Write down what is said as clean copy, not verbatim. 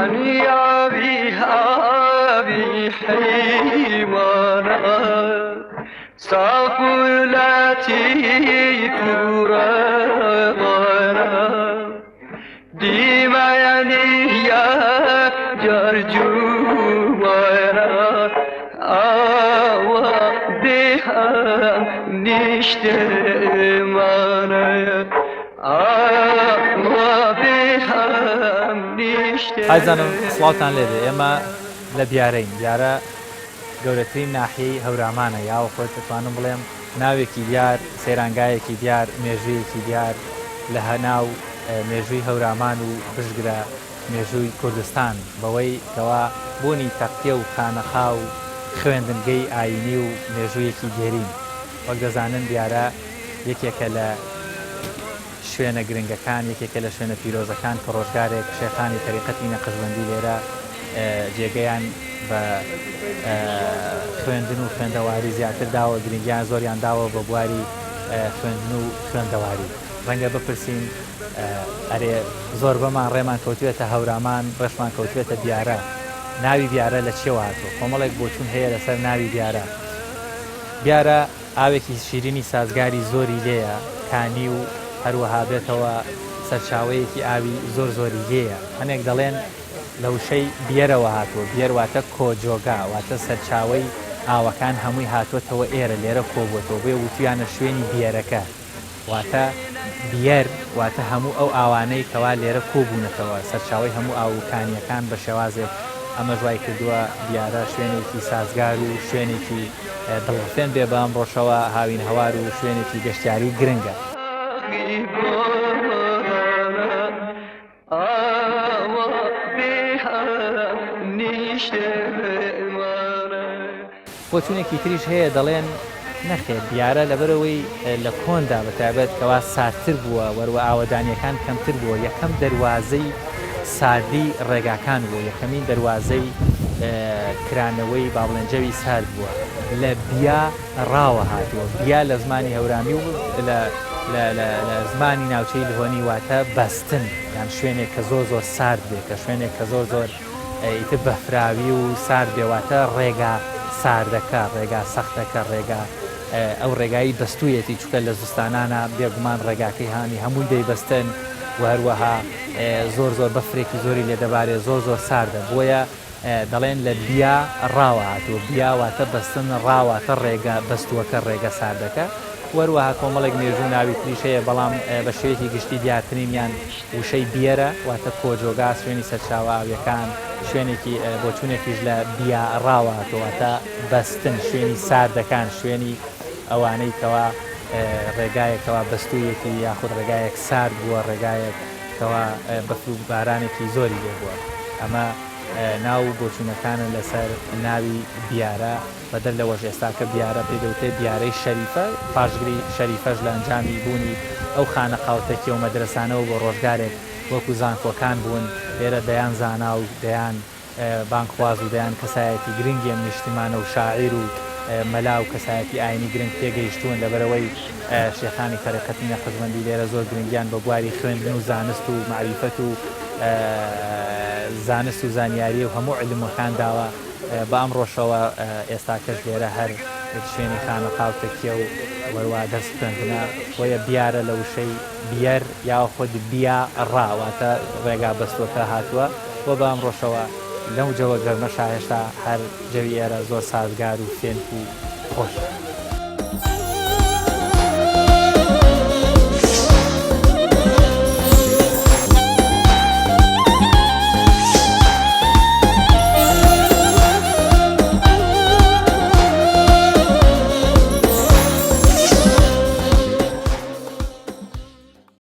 هنيابي هابي حيمانا صافولاتي ثورنا ديما يعني يا جرجوانا آوا بها نشتمانا ئازانم سڵاوتان لێبێ ئێمە لە دیارەین دیارە گەورەترین ناحیەی هەورامانە یاوە خۆت دەتوانم بڵێم ناوێکی دیار سەیرانگایەکی دیار مێژوویەکی دیار لە هەناو مێژووی هەورامان و بژگرە مێژووی کوردستان بەوەی کەوا بوونی تەقتیە و خانەخا و خوێندنگەی ئاینی و مێژوویەکی دێرین وەک دەزانن دیارە یەکێکە لە شوێنە گرنگەکان یەکێکە لە شوێنە پیرۆزەکان کە ڕۆژگارێک شێخانی تەریقەتی نەقشبەندی لێرە جێگەیان بە خوێندن و خوێندەواری زیاتر داوە گرنگیان زۆریان داوە بە بواری خوێندن و خوێندەواری ڕەنگە بپرسین ئەرێ زۆر بەمان ڕێمان کەوتوێتە هەورامان ڕێشمان کەوتوێتە دیارە ناوی دیارە لە چێوە هاتووە کۆمەڵێک بۆچوون هەیە لەسەر ناوی دیارە دیارە ئاوێکی شیرینی سازگاری زۆری لێیە کانی و هەروەها بێتەوە سەرچاوەیەکی ئاوی زۆر زۆری لێیە هەنێک دەڵێن لە وشەی بیەرەوە هاتووە بیەر واتە کۆجۆگا واتە سەرچاوەی ئاوەکان هەمووی هاتوۆتەوە ئێرە لێرە کۆبووەتەوە بێ وتیانە شوێنی بیەرەکە واتە بیەر واتە هەموو ئەو ئاوانەی کەوا لێرە کۆبوونەتەوە سەرچاوی هەموو ئاوکانیەکان بە شێوازێک ئەمە ژوای کردووە دیارە شوێنێکی سازگار و شوێنێکی دڵفێن بێ بە ئەمڕۆژەوە هاوین هەوار و شوێنێکی گەشتیاری گرنگە بۆچوونێکی تریش هەیە دەڵێن نەخێت دیارە لەبەرەوەی لە کۆندا بەتابەت کەوا ساردتر بووە وەروە ئاوەدانیەکان کەمتر بووە یەکەم دەواازەی ساردی ڕێگاکان بوو یەکەمین دەواازەی کرانەوەی باڵێنجەوی سارد بووە لە بیا ڕاوە هاتووە بیا لە زمانی هەورامی و لە زمانی ناوچەی لەهۆنی واتە بەستن یان شوێنێک کە زۆر زۆر سارد بێ کە شوێنێک کە زۆر زۆر ئیتر بەفراوی و سارد بێواتە ڕێگا ساردەکە ڕێگا سەختەکە ڕێگا ئەو ڕێگایی بەستوویەتی چکە لە زستانانە بێگومان ڕێگاکەی هاانی هەمووی دەیبەستن و هەروەها زۆر زۆر بەفرێکی زۆری لێ دەبارێت زۆر زۆر ساردە بۆیە دەڵێن لە بیا ڕاوە هاتووە بیاواتە بەستن ڕاواتە ڕێگە بەستووەکە ڕێگە ساردەکە وەروەها کۆمەڵێک مێژوو ناوی تریشەیە بەڵام بە شێوەیەکی گشتی دیارترینیان وشەی بیەرە واتە کۆجۆگا شوێنی سەرچاوەکان شوێنێکی بۆچوونێکیش لە بیا ڕاوە هاتووەتە بەستن شوێنی ساردەکان شوێنی ئەوانەی کەوا ڕێگایەکەوە بەستوویەکی یاخود ڕێگایەک سارد بووە ڕێگایەک کەوا بەفر و بارانێکی زۆری لێ بووە ئەمە ناو بۆچوونەکانن لەسەر ناوی بیارە بەدەر لەوەش ئێستا کە بیارە پێدەوتێت بیارەی شەریفە پاشگری شەریفەش لە ئەنجامی بوونی ئەو خانە قاوتەکی و مەدرسانەوە بۆ ڕۆژگارێک وەکو زانکۆکان بوون لێرە دەیان زانا و دەیان بانکخواز و دەیان کەسایەتی گرنگی ئەم نیشتیمانە و شاعیر و مەلا و کەسایەتی ئاینی گرنگ تێگەیشتوون لەبەرەوەی شێخانی تەریقەتی نەقشبەندی لێرە زۆر گرنگیان بە بواری خوێندن و زانست و معریفەت و زانست و زانیاری و هەموو علمەکان داوە بە ئەم ڕۆژەوە ئێستاکەش لێرە هەر شوێنی خانە قاوتەکیە و وەروە دەست خوێندنە بۆیە بیارە لە وشەی بیەر یا خۆ بیا ڕاواتە ڕێگا بەستوەکە هاتووە بۆ بە ئەم ڕۆژەوە لەو جەوە گەرمەشا هێشتا هەر جەوی ئێرە زۆر سازگار و فێنک و خۆش